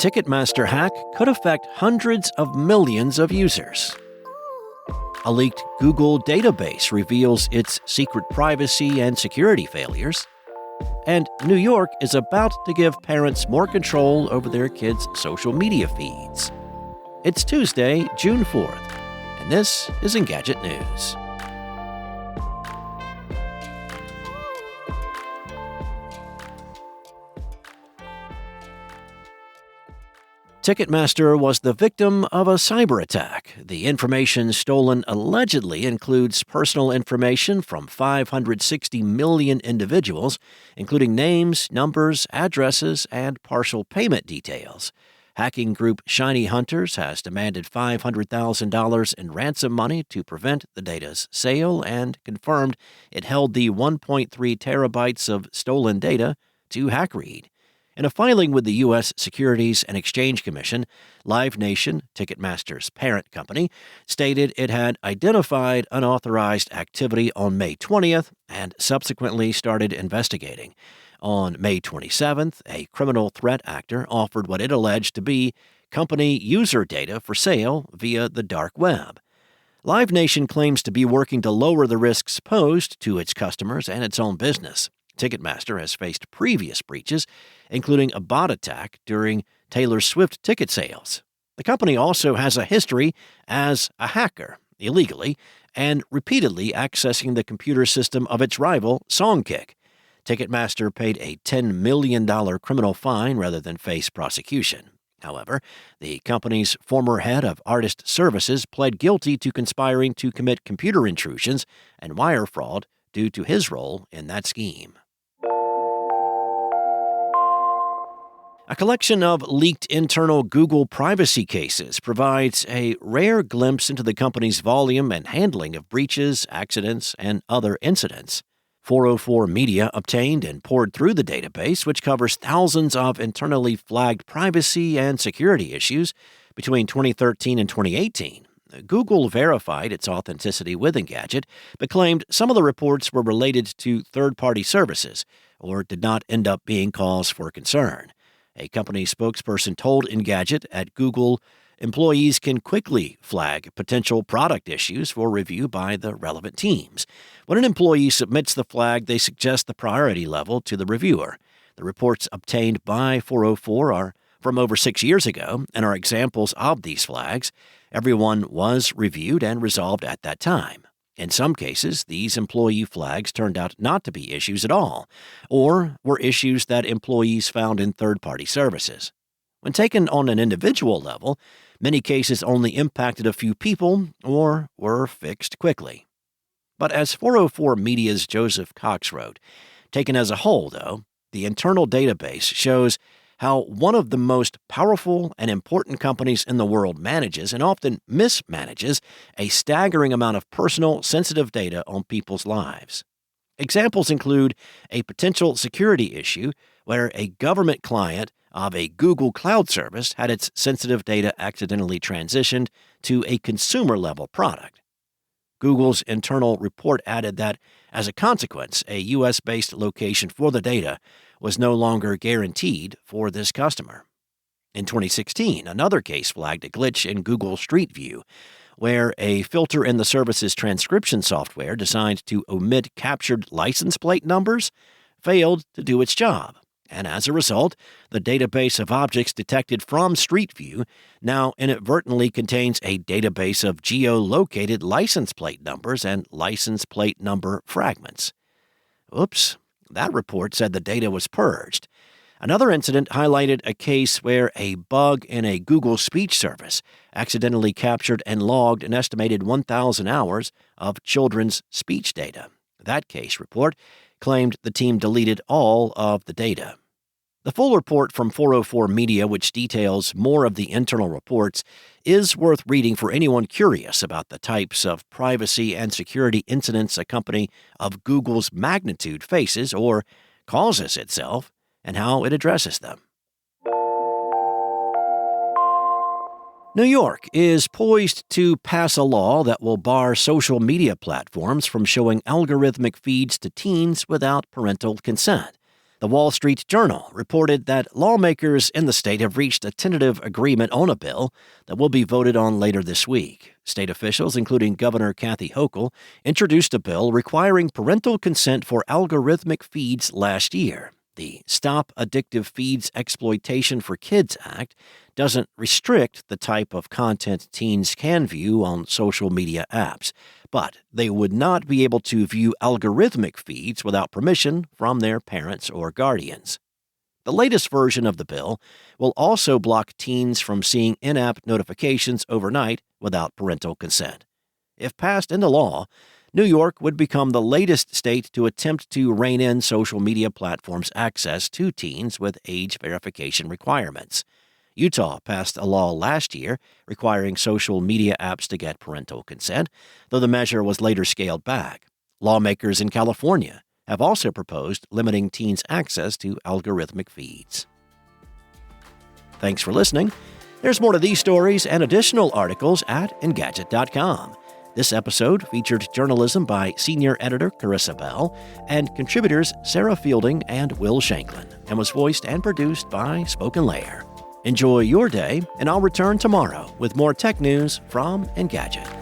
Ticketmaster hack could affect hundreds of millions of users. A leaked Google database reveals its secret privacy and security failures. And New York is about to give parents more control over their kids' social media feeds. It's Tuesday, June 4th, and this is Engadget News. Ticketmaster was the victim of a cyber attack. The information stolen allegedly includes personal information from 560 million individuals, including names, numbers, addresses, and partial payment details. Hacking group Shiny Hunters has demanded $500,000 in ransom money to prevent the data's sale and confirmed it held the 1.3 terabytes of stolen data to HackRead. In a filing with the U.S. Securities and Exchange Commission, Live Nation, Ticketmaster's parent company, stated it had identified unauthorized activity on May 20th and subsequently started investigating. On May 27th, a criminal threat actor offered what it alleged to be company user data for sale via the dark web. Live Nation claims to be working to lower the risks posed to its customers and its own business. Ticketmaster has faced previous breaches, including a bot attack during Taylor Swift ticket sales. The company also has a history as a hacker, illegally and repeatedly accessing the computer system of its rival, Songkick. Ticketmaster paid a $10 million criminal fine rather than face prosecution. However, the company's former head of artist services pled guilty to conspiring to commit computer intrusions and wire fraud due to his role in that scheme. A collection of leaked internal Google privacy cases provides a rare glimpse into the company's volume and handling of breaches, accidents, and other incidents. 404 Media obtained and poured through the database, which covers thousands of internally flagged privacy and security issues between 2013 and 2018. Google verified its authenticity with Engadget, but claimed some of the reports were related to third-party services or did not end up being cause for concern. A company spokesperson told Engadget at Google employees can quickly flag potential product issues for review by the relevant teams. When an employee submits the flag, they suggest the priority level to the reviewer. The reports obtained by 404 are from over 6 years ago and are examples of these flags. Everyone was reviewed and resolved at that time. In some cases, these employee flags turned out not to be issues at all, or were issues that employees found in third-party services. When taken on an individual level, many cases only impacted a few people or were fixed quickly. But as 404 Media's Joseph Cox wrote, taken as a whole, though, the internal database shows how one of the most powerful and important companies in the world manages and often mismanages a staggering amount of personal, sensitive data on people's lives. Examples include a potential security issue where a government client of a Google Cloud service had its sensitive data accidentally transitioned to a consumer-level product. Google's internal report added that, as a consequence, a U.S.-based location for the data was no longer guaranteed for this customer. In 2016, another case flagged a glitch in Google Street View, where a filter in the service's transcription software designed to omit captured license plate numbers failed to do its job. And as a result, the database of objects detected from Street View now inadvertently contains a database of geolocated license plate numbers and license plate number fragments. Oops, that report said the data was purged. Another incident highlighted a case where a bug in a Google speech service accidentally captured and logged an estimated 1,000 hours of children's speech data. That case report claimed the team deleted all of the data. The full report from 404 Media, which details more of the internal reports, is worth reading for anyone curious about the types of privacy and security incidents a company of Google's magnitude faces or causes itself, and how it addresses them. New York is poised to pass a law that will bar social media platforms from showing algorithmic feeds to teens without parental consent. The Wall Street Journal reported that lawmakers in the state have reached a tentative agreement on a bill that will be voted on later this week. State officials, including Governor Kathy Hochul, introduced a bill requiring parental consent for algorithmic feeds last year. The Stop Addictive Feeds Exploitation for Kids Act doesn't restrict the type of content teens can view on social media apps, but they would not be able to view algorithmic feeds without permission from their parents or guardians. The latest version of the bill will also block teens from seeing in-app notifications overnight without parental consent. If passed into law, New York would become the latest state to attempt to rein in social media platforms' access to teens with age verification requirements. Utah passed a law last year requiring social media apps to get parental consent, though the measure was later scaled back. Lawmakers in California have also proposed limiting teens' access to algorithmic feeds. Thanks for listening. There's more to these stories and additional articles at Engadget.com. This episode featured journalism by senior editor Carissa Bell and contributors Sarah Fielding and Will Shanklin, and was voiced and produced by Spoken Layer. Enjoy your day, and I'll return tomorrow with more tech news from Engadget.